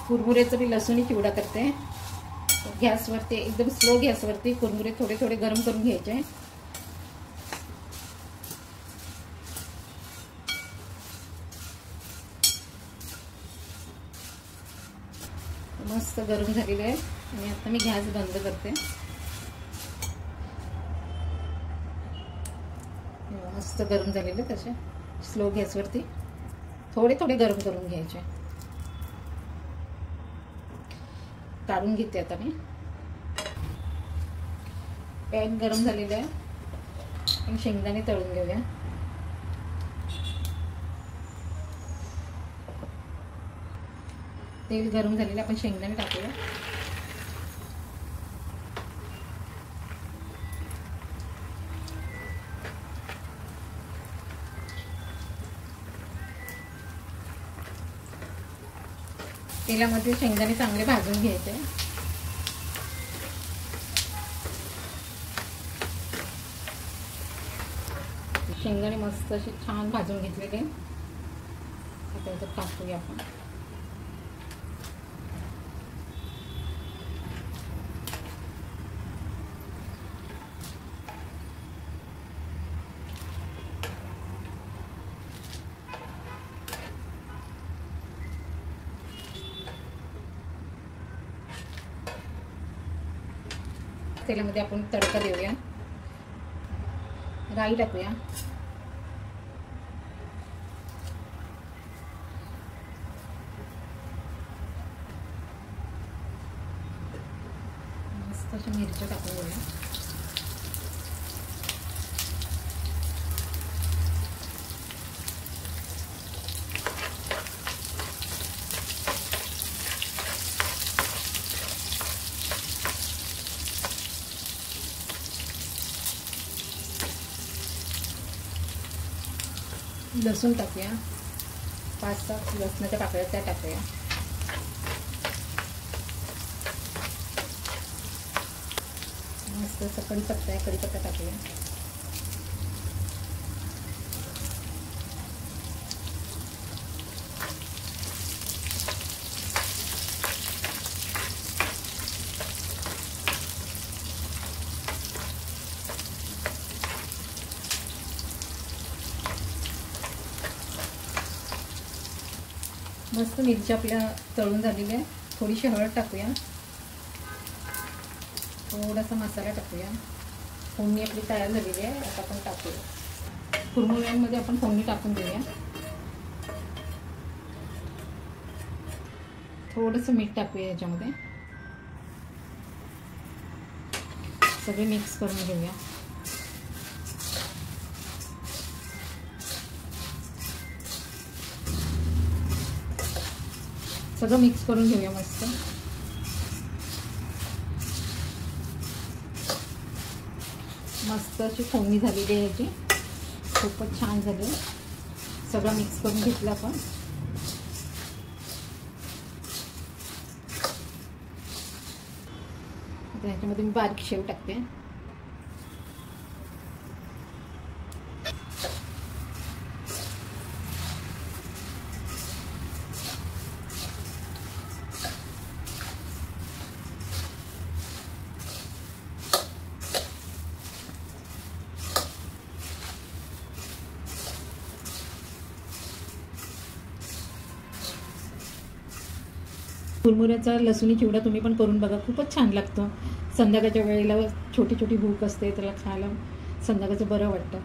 कुरमुऱ्याचं मी लसूणी चिवडा करते. गॅसवरती एकदम स्लो गॅसवरती कुरमुरे थोडे थोडे गरम करून घ्यायचे. मस्त गरम झालेले आहे आणि आता मी गॅस बंद करते. मस्त गरम झालेले तसे स्लो गॅसवरती थोडे थोडे गरम करून घ्यायचे. काढून घेते आता मी. पॅन गरम झालेलं आहे आणि शेंगदाणे तळून घेऊया. तेल गरम झालेलं आपण शेंगदाणे टाकूया. तेलामध्ये शेंगदाणे चांगले भाजून घ्यायचे. शेंगदाणे मस्त असे छान भाजून घेतलेले आता याच्यात टाकूया आपण. तेलामध्ये आपण तडका देऊया. राई टाकूया. मस्त अशा मिरच्या टाकून घेऊया. लसूण टाकूया. 5-6 लसणाच्या पाकळ्या त्या टाकूया. मस्त कढीपत्ता आहे, कढीपत्ता टाकूया. मस्त मिरची आपल्या तळून झालेली आहे. थोडीशी हळद टाकूया. थोडासा मसाला टाकूया. फोडणी आपली तयार झालेली आहे. आता आपण टाकूया. कुरमुऱ्यांमध्ये आपण फोडणी टाकून देऊया. थोडंसं मीठ टाकूया याच्यामध्ये. सगळे मिक्स करून घेऊया. सगळं मिक्स करून घेऊया मस्त. मस्त अशी फोडणी झालेली आहे याची. खूपच छान झाली. सगळं मिक्स करून घेतलं आपण. याच्यामध्ये मी बारीक शेव टाकते. कुरमुऱ्याचा लसूणी चिवडा तुम्ही पण करून बघा. खूपच छान लागतो. संध्याकाळच्या वेळेला छोटी छोटी भूक असते, त्याला खायला संध्याकाळचं बरं वाटतं.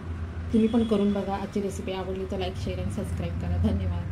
तुम्ही पण करून बघा. आजची रेसिपी आवडली तर लाईक, शेअर आणि सबस्क्राईब करा. धन्यवाद.